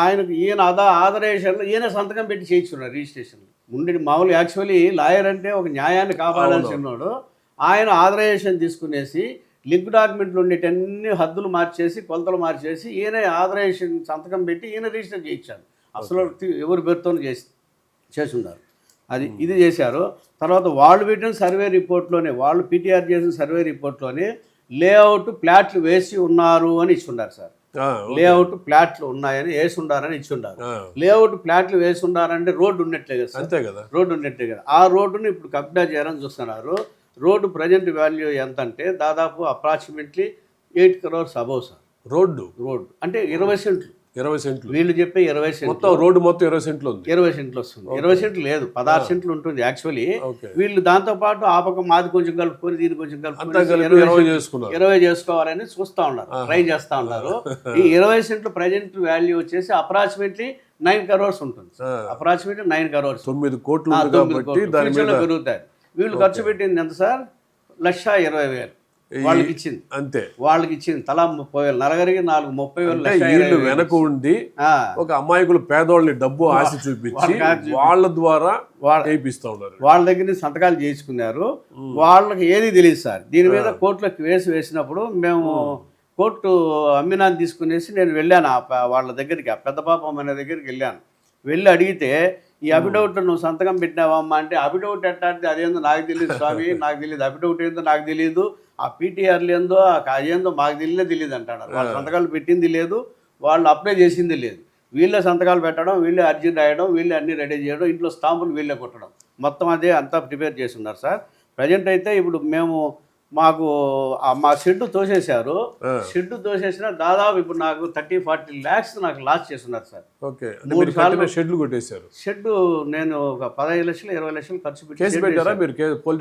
ఆయనకు ఈయన ఆదరేషన్లో ఈయన సంతకం పెట్టి చేయించున్నారు రిజిస్ట్రేషన్లో. ఉండి మామూలు యాక్చువల్లీ లాయర్ అంటే ఒక న్యాయాన్ని కాపాడాల్సినాడు. ఆయన ఆదరేషన్ తీసుకునేసి లింక్ డాక్యుమెంట్లు ఉండేటన్ని హద్దులు మార్చేసి కొలతలు మార్చేసి ఈయన ఆథరైజేషన్ సంతకం పెట్టి ఈయన రిజిస్టర్ చేయించాడు. అసలు ఎవరి పేరుతో చేసి ఉన్నారు. ఇది చేశారు. తర్వాత వాళ్ళు పెట్టిన సర్వే రిపోర్ట్లోనే, వాళ్ళు పీటీఆర్ చేసిన సర్వే రిపోర్ట్లోనే లేఅవుట్ ప్లాట్లు వేసి ఉన్నారు అని ఇచ్చున్నారు సార్. లేఅవుట్ ప్లాట్లు ఉన్నాయని వేసి ఉండారని ఇచ్చుండారు. లేఅవుట్ ప్లాట్లు వేసి ఉండారంటే రోడ్డు ఉన్నట్లే కదా సార్, రోడ్డు ఉన్నట్లే కదా. ఆ రోడ్డుని ఇప్పుడు కబ్జా చేయాలని చూస్తున్నారు. రోడ్డు ప్రజెంట్ వాల్యూ ఎంత అంటే దాదాపు approximately 8 crores above sir. Road అంటే 20 సెంట్లు వీళ్ళు చెప్పే 20 సెంట్లు. రోడ్డు మొత్తం 20 సెంట్లు ఉంది. 20 సెంట్లు వస్తుంది. 20 సెంట్లు లేదు, 16 సెంట్లు ఉంటుంది యాక్చువల్లీ. వీళ్ళు దాంతో పాటు ఆ పక్క మాది కొంచెం కలుపుకొని దీని కొంచెం కలుపుకొని 20 చేసుకోవాలని చూస్తూ ఉన్నారు, ట్రై చేస్తూ ఉన్నారు. ఈ 20 సెంట్లు ప్రజెంట్ వాల్యూ వచ్చేసి అప్రాక్సిమేట్లీ 9 crores ఉంటుంది. అప్రాక్సిమేట్లీ 9 crores, 9 కోట్లు పెరుగుతాయి. వీళ్ళు ఖర్చు పెట్టింది ఎంత సార్? 1,20,000 వాళ్ళకి ఇచ్చింది. అంతే, వాళ్ళకి ఇచ్చింది తలా 30,000, నలుగురికి 30,000. వెనక ఉండి ఒక అమాయకులు పేదవాళ్ళని డబ్బు ఆశ చూపించి వాళ్ళ ద్వారా చేయిస్తా ఉన్నారు. వాళ్ళ దగ్గర నుంచి సంతకాలు చేయించుకున్నారు. వాళ్ళకి ఏది తెలియదు సార్. దీని మీద కోర్టులో కేసు వేసినప్పుడు మేము కోర్టు అమ్మినాన్ని తీసుకునేసి నేను వెళ్ళాను వాళ్ళ దగ్గరికి, ఆ పెద్ద పాపం అనే దగ్గరికి వెళ్ళి అడిగితే ఈ అఫిడవిట్ నువ్వు సంతకం పెట్టినావమ్మా అంటే, అఫిడవిట్ ఎట్టాడితే అదేందో నాకు తెలియదు స్వామి, నాకు తెలియదు, అఫిడవిట్ ఏందో నాకు తెలియదు, ఆ పీటీఆర్లు ఏందో అదేందో మాకు తెలియదు అంటాడు. వాళ్ళు సంతకాలు పెట్టింది లేదు, వాళ్ళు అప్లై చేసింది లేదు. వీళ్ళే సంతకాలు పెట్టడం, వీళ్ళే అర్జీ రాయడం, వీళ్ళే అన్నీ రెడీ చేయడం, ఇంట్లో స్టాంపులు వీళ్ళే కొట్టడం, మొత్తం అదే అంతా ప్రిపేర్ చేసి ఉన్నారు సార్. ప్రజెంట్ అయితే ఇప్పుడు మాకు మా షెడ్ తోసేశారు. షెడ్ తోసేసిన దాదాపు ఇప్పుడు నాకు 30-40 lakhs నాకు లాస్ చేస్తున్నారు సార్. 3 సార్లు షెడ్లు కొట్టేశారు. షెడ్ నేను ఒక 15 లక్షలు 20 లక్షలు ఖర్చు పెట్టి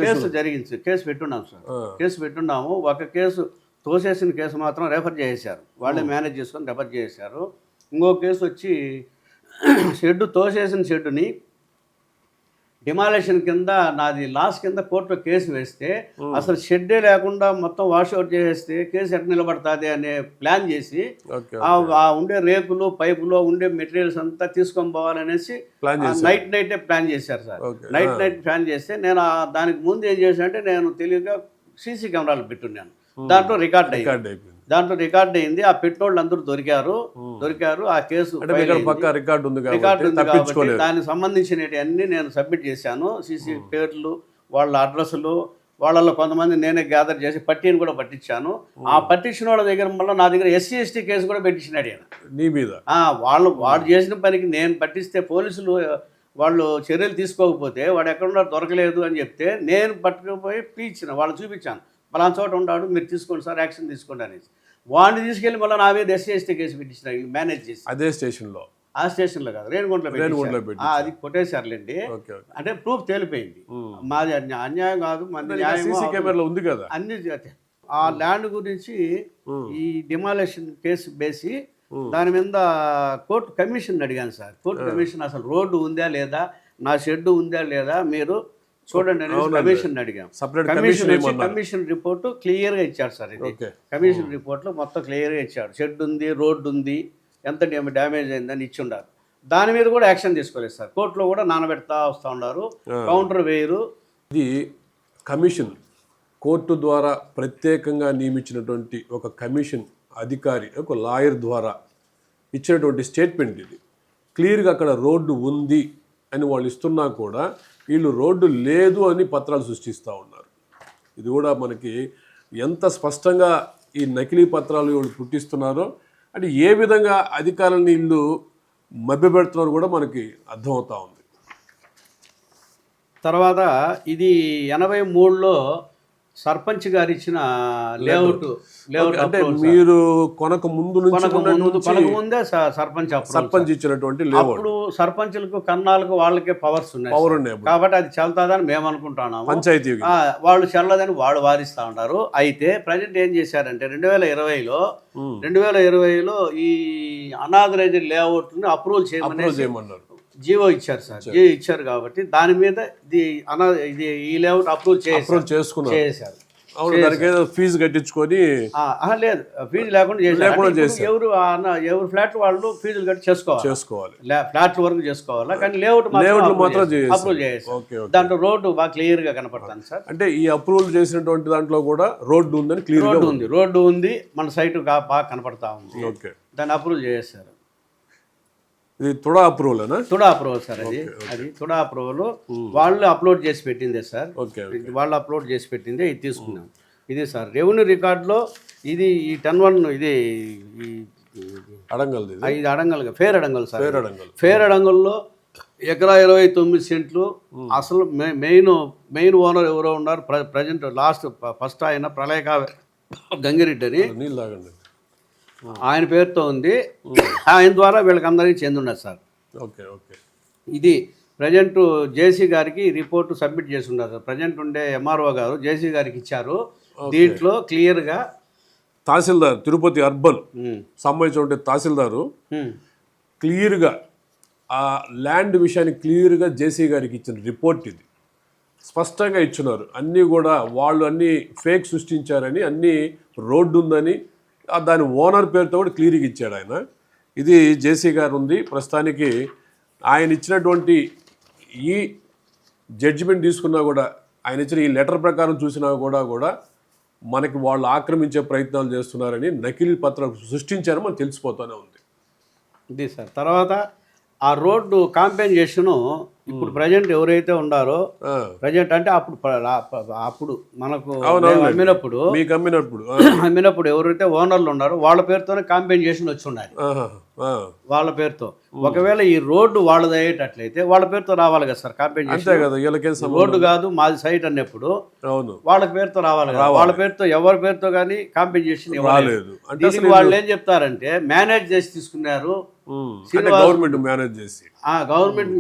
కేసు జరిగింది. కేసు పెట్టున్నాం సార్, కేసు పెట్టున్నాము. ఒక కేసు తోసేసిన కేసు మాత్రం రెఫర్ చేసేసారు, వాళ్ళే మేనేజ్ చేసుకొని రెఫర్ చేసేసారు. ఇంకో కేసు వచ్చి షెడ్ తోసేసిన షెడ్డుని డిమాలేషన్ కింద నాది లాస్ కింద కోర్టులో కేసు వేస్తే అసలు షెడ్డే లేకుండా మొత్తం వాషౌట్ చేసేస్తే కేసు ఎట్లా నిలబడుతుంది అనే ప్లాన్ చేసి ఓకే ఆ ఉండే రేకులు పైపులో ఉండే మెటీరియల్స్ అంతా తీసుకొని పోవాలనేసి నైటే ప్లాన్ చేశారు సార్. నైట్ ప్లాన్ చేస్తే నేను దానికి ముందు ఏం చేశాను అంటే నేను తెలియక సీసీ కెమెరాలు పెట్టున్నాను. దాంట్లో రికార్డ్ అయింది. ఆ పెట్టినోళ్ళు అందరూ దొరికారు. ఆ కేసు రికార్డు ఉంది కాబట్టి దానికి సంబంధించినవి అన్ని నేను సబ్మిట్ చేశాను. సీసీ పేర్లు, వాళ్ళ అడ్రస్లు, వాళ్ళలో కొంతమంది నేనే గ్యాదర్ చేసి పట్టీని కూడా పట్టించాను. ఆ పట్టించిన వాళ్ళ దగ్గర మళ్ళీ నా దగ్గర SC ST కేసు కూడా పెట్టించినాడు ఆయన నీ మీద. వాడు చేసిన పనికి నేను పట్టిస్తే పోలీసులు వాళ్ళు చర్యలు తీసుకోకపోతే వాడు ఎక్కడున్నా దొరకలేదు అని చెప్తే నేను పట్టుకుపోయి పీల్చిన వాళ్ళని చూపించాను. పలానా చోట ఉన్నాడు, మీరు తీసుకోండి సార్, యాక్షన్ తీసుకోండి అనేసి. వాడిని తీసుకెళ్ళి మళ్ళీ నా మీద SC ST కేసు పెట్టించిన మేనేజ్ చేసి. అదే స్టేషన్లో? ఆ స్టేషన్లో కాదు, రేణిగుంటలో పెట్టి అది కొట్టేశారులేండి. అంటే ప్రూఫ్ తేలిపోయింది. మాది అన్యాయం కాదు, ఉంది కదా అన్ని. ఆ ల్యాండ్ గురించి ఈ డిమాలేషన్ కేసు వేసి దాని మీద కోర్టు కమిషన్ అడిగాను సార్. కోర్టు కమిషన్ అసలు రోడ్డు ఉందా లేదా, నా షెడ్ ఉందా లేదా మీరు చూడండి అనేది కమిషన్ అడిగాం. కమిషన్ రిపోర్ట్ క్లియర్గా ఇచ్చాడు సార్. ఇది కమిషన్ రిపోర్ట్లో మొత్తం క్లియర్గా ఇచ్చాడు. షెడ్ ఉంది, రోడ్డు ఉంది, ఎంత డ్యామేజ్ అయిందని ఇచ్చి ఉండారు. దాని మీద కూడా యాక్షన్ తీసుకోలేదు సార్. కోర్టులో కూడా నానబెడతా వస్తూ ఉన్నారు, కౌంటర్ వేయరు. ఇది కమిషన్ కోర్టు ద్వారా ప్రత్యేకంగా నియమించినటువంటి ఒక కమిషన్ అధికారి, ఒక లాయర్ ద్వారా ఇచ్చినటువంటి స్టేట్మెంట్. ఇది క్లియర్గా అక్కడ రోడ్డు ఉంది అని వాళ్ళు ఇస్తున్నా కూడా వీళ్ళు రోడ్డు లేదు అని పత్రాలు సృష్టిస్తూ ఉన్నారు. ఇది కూడా మనకి ఎంత స్పష్టంగా ఈ నకిలీ పత్రాలు వీళ్ళు పుట్టిస్తున్నారో, అంటే ఏ విధంగా అధికారులను వీళ్ళు మభ్యపెడుతున్నారో కూడా మనకి అర్థమవుతా ఉంది. తర్వాత ఇది 83లో సర్పంచ్ గారు ఇచ్చిన లేఅవుట్ అంటే మీరు కొనక ముందు ముందే సర్పంచ్ ఇచ్చినటువంటి అప్పుడు సర్పంచులకు కన్నాలకు వాళ్ళకే పవర్స్ ఉన్నాయి కాబట్టి అది చెల్తాదని మేము అనుకుంటున్నాము. పంచాయతీ వాళ్ళు చెల్లదని వాళ్ళు వాదిస్తూ ఉంటారు. అయితే ప్రజెంట్ ఏం చేశారంటే 2020లో ఈ అనాథరైజ్డ్ లేఅవుట్ని అప్రూవల్ చేయమన్నారు. జీవో ఇచ్చారు సార్. జీవో ఇచ్చారు కాబట్టి దాని మీద ఇది ఈ లేఅవుట్ అప్రూవల్ చేశారు. ఫీజు కట్టించుకొని లేదు, ఫీజు లేకుండా చేశారు. ఎవరు ఫ్లాట్ వాళ్ళు ఫీజులు కట్టి చేసుకోవాలి, ఫ్లాట్ వరకు చేసుకోవాలి. కానీ లేఅవుట్ మాత్రం అప్రూవల్ చేశారు. దాంట్లో రోడ్డు బాగా క్లియర్ గా కనపడుతుంది సార్. అంటే ఈ అప్రూవల్ చేసినటువంటి దాంట్లో కూడా రోడ్డు ఉందని క్లియర్ రోడ్డు ఉంది, మన సైట్ బాగా కనపడతా ఉంది. దాన్ని అప్రూవల్ చేశారు. ఇది తుడా అప్రూవల్ సార్. అది తుడా అప్రూవల్ వాళ్ళు అప్లోడ్ చేసి పెట్టిందే సార్. వాళ్ళు అప్లోడ్ చేసి పెట్టిందే ఇది తీసుకున్నాం. ఇది సార్ రెవెన్యూ రికార్డులో ఇది ఈ 10-1 ఇది adangal fair adangal sir. Fair అడంగల్లో ఎకరా 29 సెంట్లు. అసలు మెయిన్ ఓనర్ ఎవరో ఉన్నారు ప్రజెంట్, ఫస్ట్ ఆయన ప్రళయక గంగిరెడ్డి అని ఆయన పేరుతో ఉంది. ఆయన ద్వారా వీళ్ళకి అందరికీ చెందున్నారు సార్. ఇది ప్రజెంట్ జేసీ గారికి రిపోర్టు సబ్మిట్ చేసి ఉన్నారు. ప్రజెంట్ ఉండే MRO గారు జేసీ గారికి ఇచ్చారు. దీంట్లో క్లియర్గా తహసీల్దార్ తిరుపతి అర్బన్ సంబంధించిన తహసీల్దారు క్లియర్గా ఆ ల్యాండ్ విషయాన్ని క్లియర్గా జేసీ గారికి ఇచ్చిన రిపోర్ట్ ఇది స్పష్టంగా ఇచ్చున్నారు. అన్నీ కూడా వాళ్ళు అన్నీ ఫేక్ సృష్టించారని, అన్నీ రోడ్డు ఉందని దాని ఓనర్ పేరుతో కూడా క్లియర్గా ఇచ్చాడు ఆయన. ఇది జేసీ గారు ఉంది. ప్రస్తుతానికి ఆయన ఇచ్చినటువంటి ఈ జడ్జిమెంట్ తీసుకున్నా కూడా, ఆయన ఇచ్చిన ఈ లెటర్ ప్రకారం చూసినా కూడా మనకి వాళ్ళు ఆక్రమించే ప్రయత్నాలు చేస్తున్నారని, నకిలీ పత్రాలు సృష్టించారని మనకు తెలిసిపోతూనే ఉంది. ఇది సార్. తర్వాత ఆ రోడ్డు కాంపెన్సేషను ఇప్పుడు ప్రజెంట్ ఎవరైతే ఉన్నారో, ప్రజెంట్ అంటే అప్పుడు మనకు అమ్మినప్పుడు ఎవరైతే ఓనర్లు ఉన్నారో వాళ్ళ పేరుతోనే కాంపెన్సేషన్ వచ్చి ఉండాలి, వాళ్ళ పేరుతో. ఒకవేళ ఈ రోడ్డు వాళ్ళది అయ్యేటట్లయితే వాళ్ళ పేరుతో రావాలి కదా సార్ కాంపెన్సేషన్. రోడ్డు కాదు మాది సైట్ అన్నప్పుడు వాళ్ళ పేరుతో రావాలి కదా. వాళ్ళ పేరుతో ఎవరి పేరుతో కానీ కాంపెన్సేషన్ ఇవ్వలేదు. వాళ్ళు ఏం చెప్తారంటే మేనేజ్ చేసి తీసుకున్నారు, గవర్నమెంట్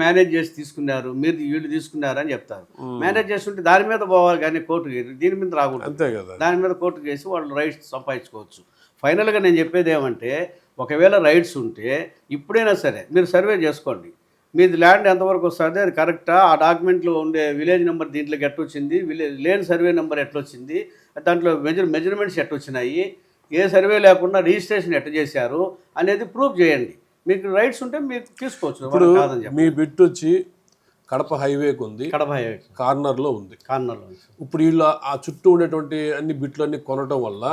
మేనేజ్ చేసి తీసుకున్నారు, మీరు వీళ్ళు తీసుకున్నారు అని చెప్తారు. మేనేజ్ చేస్తుంటే దాని మీద పోవాలి కానీ కోర్టుకి, దీని మీద రాకూడదు. దాని మీద కోర్టుకు చేసి వాళ్ళు రైట్స్ సంపాదించుకోవచ్చు. ఫైనల్గా నేను చెప్పేది ఏమంటే, ఒకవేళ రైట్స్ ఉంటే ఇప్పుడైనా సరే మీరు సర్వే చేసుకోండి. మీది ల్యాండ్ ఎంతవరకు వస్తుంది, అది కరెక్టా, ఆ డాక్యుమెంట్లో ఉండే విలేజ్ నెంబర్ దీంట్లోకి ఎట్లొచ్చింది, లేని సర్వే నెంబర్ ఎట్లొచ్చింది, దాంట్లో మెజర్మెంట్స్ ఎట్లొచ్చినాయి, ఏ సర్వే లేకుండా రిజిస్ట్రేషన్ ఎట్లా చేశారు అనేది ప్రూఫ్ చేయండి. మీకు రైట్స్ ఉంటే మీరు తీసుకోవచ్చు. ఇప్పుడు కాదని చెప్పి మీ బిట్ వచ్చి కడప హైవేకి ఉంది, కడప కార్నర్లో ఉంది. కార్నర్లో ఇప్పుడు వీళ్ళు ఆ చుట్టూ ఉండేటువంటి అన్ని బిట్లన్నీ కొనటం వల్ల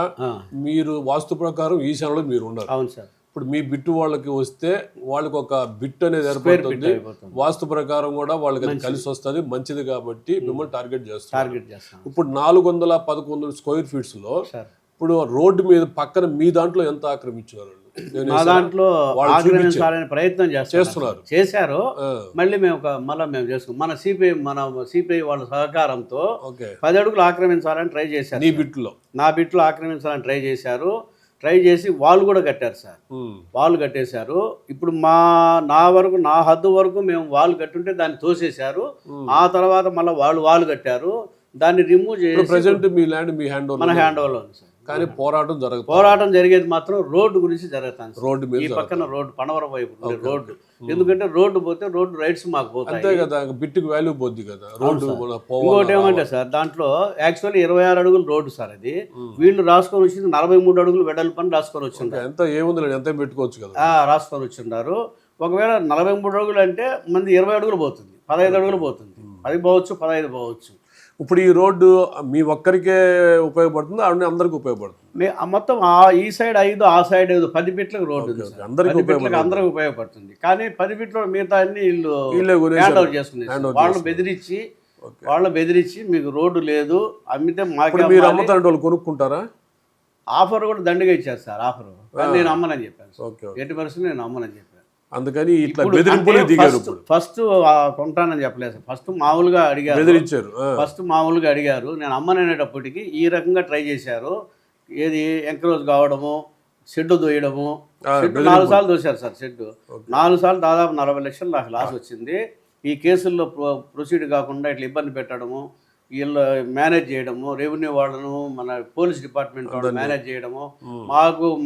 మీరు వాస్తు ప్రకారం ఈశాన్యంలో మీరు ఉన్నారు. అవును సార్. ఇప్పుడు మీ బిట్టు వాళ్ళకి వస్తే వాళ్ళకి ఒక బిట్ అనేది ఏర్పడుతుంది, వాస్తు ప్రకారం కూడా వాళ్ళకి అది కలిసి వస్తుంది, మంచిది కాబట్టి మిమ్మల్ని టార్గెట్ చేస్తారు. ఇప్పుడు 411 స్క్వేర్ ఫీట్స్ లో ఇప్పుడు రోడ్డు మీద పక్కన మీ దాంట్లో ఎంత ఆక్రమించారు? మా దాంట్లో ఆక్రమించాలని ప్రయత్నం చేశారు. మళ్ళీ మేము చేసుకున్నాం. మన సిపిఐ వాళ్ళ సహకారంతో 10 అడుగులు ఆక్రమించాలని ట్రై చేశారు. నా బిట్లో ఆక్రమించాలని ట్రై చేశారు. ట్రై చేసి వాళ్ళు కూడా కట్టారు సార్. వాళ్ళు కట్టేశారు. ఇప్పుడు నా హద్దు వరకు మేము వాళ్ళు కట్టుంటే దాన్ని తోసేశారు. ఆ తర్వాత మళ్ళీ వాళ్ళు కట్టారు. దాన్ని రిమూవ్ చేసి ప్రెజెంట్ మీ ల్యాండ్ మీ హ్యాండ్ మన హ్యాండ్ ఓవర్లో ఉంది సార్. కానీ పోరాటం జరిగేది మాత్రం రోడ్డు గురించి జరుగుతాను. రోడ్డు ఈ పక్కన రోడ్డు పనవరం వైపు రోడ్డు, ఎందుకంటే రోడ్డు పోతే రోడ్డు రైట్స్ మాకు పోతాయి. అంతే కదా, బిట్టుకు వాల్యూ పోద్ది కదా రోడ్డు. ఇంకోటి ఏమంటే సార్, దాంట్లో యాక్చువల్లీ 26 అడుగులు రోడ్డు సార్. అది వీళ్ళు రాసుకొని వచ్చింది 43 అడుగులు వెడల్పు అని రాసుకొని వచ్చింది. ఎంత ఏముంది, ఎంత పెట్టుకోవచ్చు కదా, రాసుకొని వచ్చిండారు. ఒకవేళ 43 అడుగులు అంటే మంది 20 అడుగులు పోతుంది, 15 అడుగులు పోతుంది, 10 పోవచ్చు, 15 పోవచ్చు. ఇప్పుడు ఈ రోడ్డు మీ ఒక్కరికే ఉపయోగపడుతుంది, అందరికి ఉపయోగపడుతుంది? మొత్తం ఈ సైడ్ 5, ఆ సైడ్ 5, 10 ఫీట్లకు రోడ్డు ఉంది. అందరికి ఉపయోగపడుతుంది. కానీ 10 ఫీట్ల మిగతా అన్ని వీళ్ళు హ్యాండ్ ఓవర్ చేసుకున్నారు. వాళ్ళు బెదిరించి మీకు రోడ్డు లేదు, అమ్మితే మాకు వాళ్ళు కొనుక్కుంటారా? ఆఫర్ కూడా దండిగా ఇచ్చారు సార్. ఆఫర్ నేను అమ్మనని చెప్పాను. 80% నేను అమ్మనని చెప్పాను. అందుకని ఇట్లా బెదిరింపులు దిగారు. ఫస్ట్ కొంటానని చెప్పలేదు సార్. ఫస్ట్ మామూలుగా అడిగారు. నేను అమ్మననేటప్పటికి ఈ రకంగా ట్రై చేశారు. ఏది ఎంకరేజ్ కావడము, షెడ్ దోయడము. షెడ్ 4 సార్లు దోశారు సార్. షెడ్ 4 సార్లు దాదాపు 40 లక్షలు నాకు లాస్ వచ్చింది. ఈ కేసుల్లో ప్రొసీడ్ కాకుండా ఇట్లా ఇబ్బంది పెట్టడము, వీళ్ళు మేనేజ్ చేయడము, రెవెన్యూ వాళ్ళను మన పోలీస్ డిపార్ట్మెంట్ వాళ్ళు మేనేజ్ చేయడము,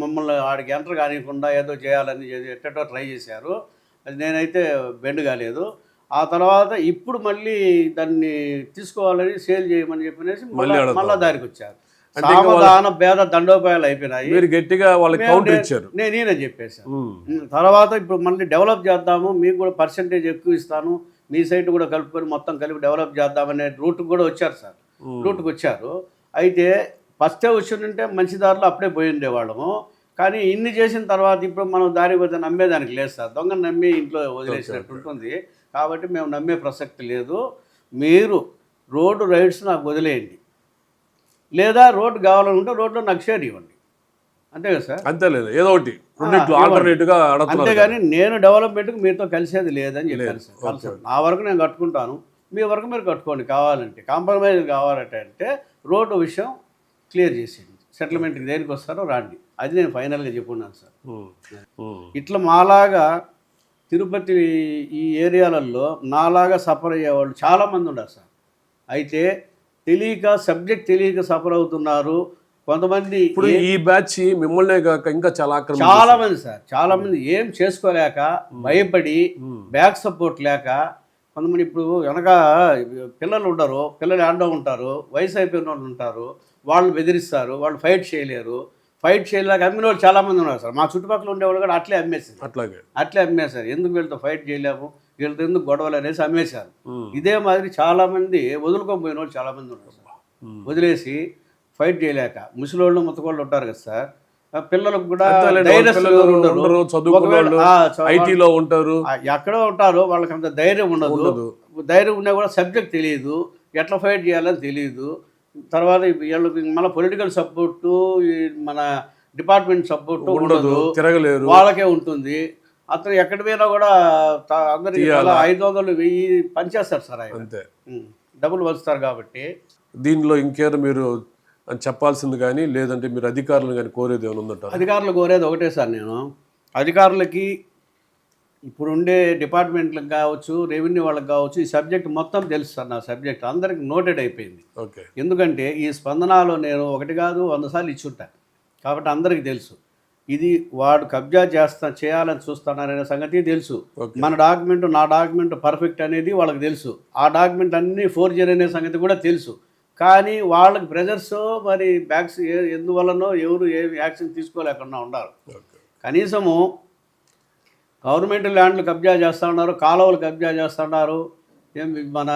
మమ్మల్ని ఆడికి ఎంటర్ కానివ్వకుండా ఏదో చేయాలని ఎట్టో ట్రై చేశారు. అది నేనైతే బెండ్ కాలేదు. ఆ తర్వాత ఇప్పుడు మళ్ళీ దాన్ని తీసుకోవాలని సేల్ చేయమని చెప్పనేసి మళ్ళా దారికి వచ్చారు. సావధాన భేద దండోపాయాలు అయిపోయినాయి. గట్టిగా నేనే చెప్పేశాను. తర్వాత ఇప్పుడు మళ్ళీ డెవలప్ చేద్దాము, మీకు కూడా పర్సెంటేజ్ ఎక్కువ ఇస్తాను, మీ సైట్ కూడా కలుపుకొని మొత్తం కలిపి డెవలప్ చేద్దామనే రూట్కి కూడా వచ్చారు సార్. రూట్కి వచ్చారు. అయితే ఫస్టే వచ్చిందంటే మంచి దారిలో అప్పుడే పోయి ఉండేవాళ్ళము. కానీ ఇన్ని చేసిన తర్వాత ఇప్పుడు మనం దారి పోతే నమ్మేదానికి లేదు సార్. దొంగను నమ్మి ఇంట్లో వదిలేసినట్టు ఉంటుంది. కాబట్టి మేము నమ్మే ప్రసక్తి లేదు. మీరు రోడ్డు రైట్స్ నాకు వదిలేయండి, లేదా రోడ్డు కావాలనుకుంటే రోడ్లో నాకు షేర్ ఇవ్వండి. అంతే కదా సార్? అంతేలేదు, ఏదో ఒకటి ఆల్టర్నేటివ్గా. అంతేగాని నేను డెవలప్మెంట్కి మీతో కలిసేది లేదని చెప్పాను సార్. నా వరకు నేను కట్టుకుంటాను, మీ వరకు మీరు కట్టుకోండి. కావాలంటే కాంప్రమైజ్ కావాలంటే రోడ్డు విషయం క్లియర్ చేసేయండి, సెటిల్మెంట్కి దేనికి వస్తారో రాండి. అది నేను ఫైనల్గా చెప్పున్నాను సార్. ఇట్లా మాలాగా తిరుపతి ఈ ఏరియాలలో నాలాగా సఫర్ అయ్యేవాళ్ళు చాలామంది ఉన్నారు సార్. అయితే సబ్జెక్ట్ తెలియక సఫర్ అవుతున్నారు కొంతమంది. ఇప్పుడు ఈ బ్యాచ్ మిమ్మల్నే కాక ఇంకా చాలా మంది సార్, చాలా మంది ఏం చేసుకోలేక భయపడి బ్యాక్ సపోర్ట్ లేక కొంతమంది ఇప్పుడు వెనక పిల్లలు ఉండరు, పిల్లలు ఆడడం ఉంటారు, వయసు అయిపోయిన వాళ్ళు ఉంటారు, వాళ్ళు బెదిరిస్తారు, వాళ్ళు ఫైట్ చేయలేరు. ఫైట్ చేయలేక అమ్మిన వాళ్ళు చాలామంది ఉన్నారు సార్. మా చుట్టుపక్కల ఉండేవాళ్ళు కూడా అట్లే అమ్మేశారు. ఎందుకు వీళ్ళతో ఫైట్ చేయలేము, వీళ్ళతో ఎందుకు గొడవలు అనేసి అమ్మేశారు. ఇదే మాదిరి చాలామంది వదులుకొని వాళ్ళు చాలామంది ఉన్నారు సార్. వదిలేసి ఫైట్ చేయలేక ముసలోళ్ళు ముత్తకోళ్ళు ఉంటారు కదా సార్. పిల్లలకు కూడా ఐటీలో ఉంటారు, ఎక్కడో ఉంటారు, వాళ్ళకి అంత ధైర్యం ఉండదు. ధైర్యం ఉన్నా కూడా సబ్జెక్ట్ తెలియదు, ఎట్లా ఫైట్ చేయాలని తెలియదు. తర్వాత వీళ్ళకి మన పొలిటికల్ సపోర్టు, మన డిపార్ట్మెంట్ సపోర్టు ఉండదు, తిరగలేరు, వాళ్ళకే ఉంటుంది. అతను ఎక్కడి పోయినా కూడా అందరికి 500, 1000 పనిచేస్తారు సార్. ఆయన డబ్బులు వస్తారు కాబట్టి. దీనిలో ఇంకేదో మీరు చెప్పాల్సింది కానీ లేదంటే మీరు అధికారులను కానీ కోరేది ఏమైనా ఉందంటారు? అధికారులు కోరేది ఒకటే సార్, నేను అధికారులకి ఇప్పుడుండే డిపార్ట్మెంట్లకు కావచ్చు, రెవెన్యూ వాళ్ళకి కావచ్చు, ఈ సబ్జెక్ట్ మొత్తం తెలుసు సార్. నా సబ్జెక్ట్ అందరికి నోటెడ్ అయిపోయింది. ఎందుకంటే ఈ స్పందనలో నేను 1 కాదు 100 సార్లు ఇచ్చుంటాను కాబట్టి అందరికీ తెలుసు. ఇది వాడు కబ్జా చేయాలని చూస్తున్నారనే సంగతి తెలుసు. ఓకే. మన డాక్యుమెంట్ నా డాక్యుమెంట్ పర్ఫెక్ట్ అనేది వాళ్ళకి తెలుసు. ఆ డాక్యుమెంట్ అన్నీ ఫోర్జరీ అనే సంగతి కూడా తెలుసు. కానీ వాళ్ళకి ప్రెజర్స్ మరి బ్యాక్స్ ఎందువల్లనో ఎవరు ఏ యాక్షన్ తీసుకోలేకుండా ఉన్నారు. ఓకే. కనీసము గవర్నమెంట్ ల్యాండ్లు కబ్జా చేస్తున్నారు, కాలువలు కబ్జా చేస్తున్నారు, మన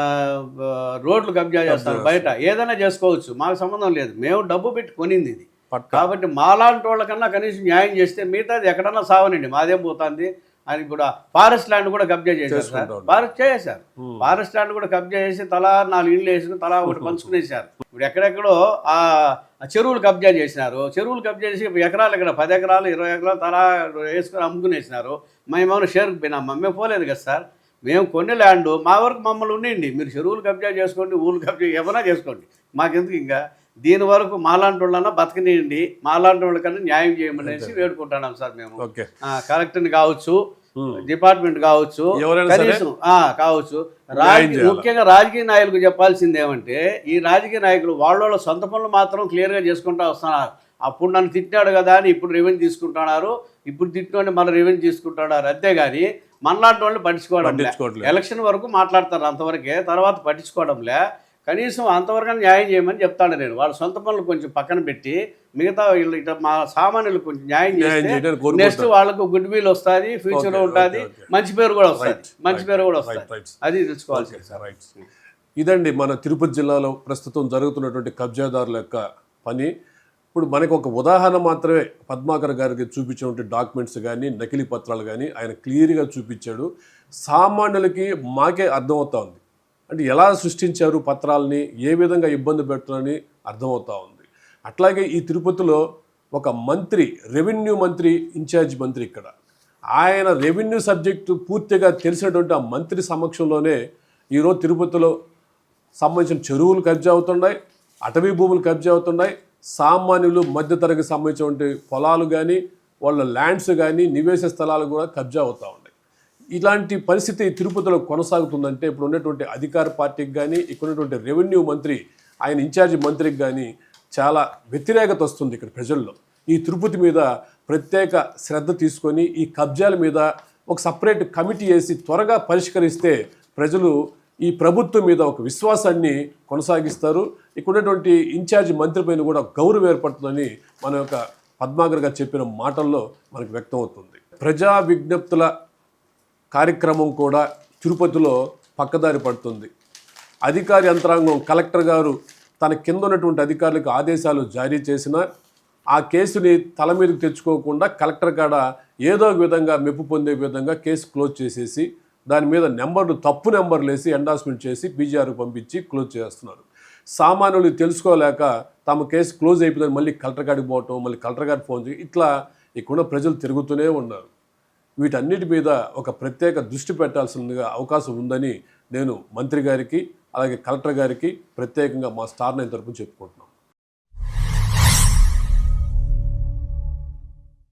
రోడ్లు కబ్జా చేస్తారు. బయట ఏదైనా చేసుకోవచ్చు, మాకు సంబంధం లేదు. మేము డబ్బు పెట్టి కొనింది ఇది. పక్కా. కాబట్టి మాలాంటి వాళ్ళకన్నా కనీసం న్యాయం చేస్తే మిగతాది ఎక్కడన్నా సావనండి, మాదేం పోతుంది అని. కూడా ఫారెస్ట్ ల్యాండ్ కూడా కబ్జా చేశారు సార్. ఫారెస్ట్ చేశారు. ఫారెస్ట్ ల్యాండ్ కూడా కబ్జా చేసి తలా 4 ఇళ్ళు వేసుకుని తలా ఒకటి పంచుకునేసారు. ఇప్పుడు ఎక్కడెక్కడో ఆ చెరువులు కబ్జా చేసినారు. చెరువులు కబ్జా చేసి ఎకరాలు ఇక్కడ 10 ఎకరాలు 20 ఎకరాలు తలా వేసుకొని అమ్ముకునేసినారు. మేమేమైనా షేర్కి పోయినామా? మేము పోలేదు కదా సార్. మేము కొన్ని ల్యాండ్ మా వరకు మమ్మల్ని ఉండండి, మీరు చెరువులు కబ్జా చేసుకోండి, ఊళ్ళు కబ్జా ఏమైనా చేసుకోండి, మాకెందుకు. ఇంకా దీని వరకు మాలాంటి వాళ్ళన్నా బతకనియండి, మాలాంటి వాళ్ళకన్నా న్యాయం చేయమనేసి వేడుకుంటున్నాం సార్. మేము కలెక్టర్ని కావచ్చు, డిపార్ట్మెంట్ కావచ్చు, కనీసం కావచ్చు, ముఖ్యంగా రాజకీయ నాయకులకు చెప్పాల్సింది ఏమంటే, ఈ రాజకీయ నాయకులు వాళ్ళ సొంత పనులు మాత్రం క్లియర్గా చేసుకుంటూ వస్తున్నారు. అప్పుడు నన్ను తిట్టాడు కదా అని ఇప్పుడు రెవెన్యూ తీసుకుంటున్నారు, ఇప్పుడు తిట్టుకోండి మళ్ళీ రెవెన్యూ తీసుకుంటున్నారు. అంతేగాని మనలాంటి వాళ్ళు పట్టించుకోవడం ఎలక్షన్ వరకు మాట్లాడతారు అంతవరకే, తర్వాత పట్టించుకోవడంలే. కనీసం అంతవరకు న్యాయం చేయమని చెప్తాను నేను. వాళ్ళ సొంత పనులు కొంచెం పక్కన పెట్టి మిగతా ఇట్లా మా సామాన్యులు కొంచెం న్యాయం చేస్తే నెక్స్ట్ వాళ్ళకు గుడ్ విల్ వస్తుంది, ఫ్యూచర్లో ఉంటుంది, మంచి పేరు కూడా వస్తుంది, మంచి పేరు కూడా వస్తుంది. అది తెలుసుకోవాల్సింది సార్. ఇదండి మన తిరుపతి జిల్లాలో ప్రస్తుతం జరుగుతున్నటువంటి కబ్జాదారుల యొక్క పని. ఇప్పుడు మనకు ఒక ఉదాహరణ మాత్రమే పద్మాకర్ గారికి చూపించినటువంటి డాక్యుమెంట్స్ కానీ నకిలీ పత్రాలు కానీ ఆయన క్లియర్గా చూపించాడు. సామాన్యులకి మాకే అర్థమవుతా ఉంది, అంటే ఎలా సృష్టించారు పత్రాలని, ఏ విధంగా ఇబ్బంది పెట్టాలని అర్థమవుతా ఉంది. అట్లాగే ఈ తిరుపతిలో ఒక మంత్రి, రెవెన్యూ మంత్రి, ఇన్ఛార్జ్ మంత్రి ఇక్కడ, ఆయన రెవెన్యూ సబ్జెక్టు పూర్తిగా తెలిసినటువంటి ఆ మంత్రి సమక్షంలోనే ఈరోజు తిరుపతిలో సంబంధించిన చెరువులు కబ్జా అవుతున్నాయి, అటవీ భూములు కబ్జా అవుతున్నాయి, సామాన్యులు మధ్యతరగతికి సంబంధించినటువంటి పొలాలు కానీ వాళ్ళ ల్యాండ్స్ కానీ నివేశ స్థలాలు కూడా కబ్జా అవుతూ ఉన్నాయి. ఇలాంటి పరిస్థితి తిరుపతిలో కొనసాగుతుందంటే ఇప్పుడు ఉన్నటువంటి అధికార పార్టీకి కానీ ఇక్కడ ఉన్నటువంటి రెవెన్యూ మంత్రి ఆయన ఇన్ఛార్జి మంత్రికి కానీ చాలా వ్యతిరేకత వస్తుంది ఇక్కడ ప్రజల్లో. ఈ తిరుపతి మీద ప్రత్యేక శ్రద్ధ తీసుకొని ఈ కబ్జాల మీద ఒక సపరేట్ కమిటీ వేసి త్వరగా పరిష్కరిస్తే ప్రజలు ఈ ప్రభుత్వం మీద ఒక విశ్వాసాన్ని కొనసాగిస్తారు. ఇక్కడ ఉన్నటువంటి ఇన్ఛార్జి మంత్రి పైన కూడా గౌరవం ఏర్పడుతుందని మన యొక్క పద్మాకర్ గారు చెప్పిన మాటల్లో మనకు వ్యక్తం అవుతుంది. ప్రజా విజ్ఞప్తుల కార్యక్రమం కూడా తిరుపతిలో పక్కదారి పడుతుంది. అధికార యంత్రాంగం కలెక్టర్ గారు తన కింద ఉన్నటువంటి అధికారులకు ఆదేశాలు జారీ చేసినా ఆ కేసుని తల మీదకి తెచ్చుకోకుండా కలెక్టర్ కాడ ఏదో ఒక విధంగా మెప్పు పొందే విధంగా కేసు క్లోజ్ చేసేసి దాని మీద తప్పు నెంబర్లు వేసి ఎండార్స్మెంట్ చేసి పీజీఆర్కి పంపించి క్లోజ్ చేస్తున్నారు. సామాన్యులు తెలుసుకోలేక తమ కేసు క్లోజ్ అయిపోయిందని మళ్ళీ కలెక్టర్ గారికి పోవటం, మళ్ళీ కలెక్టర్ గారికి ఫోన్ చేసి ఇట్లా ఇక్కడ ప్రజలు తిరుగుతూనే ఉన్నారు. వీటన్నిటి మీద ఒక ప్రత్యేక దృష్టి పెట్టాల్సిందిగా అవకాశం ఉందని నేను మంత్రి గారికి అలాగే కలెక్టర్ గారికి ప్రత్యేకంగా మా స్టార్ 9 తరపున చెప్పుకుంటున్నాను.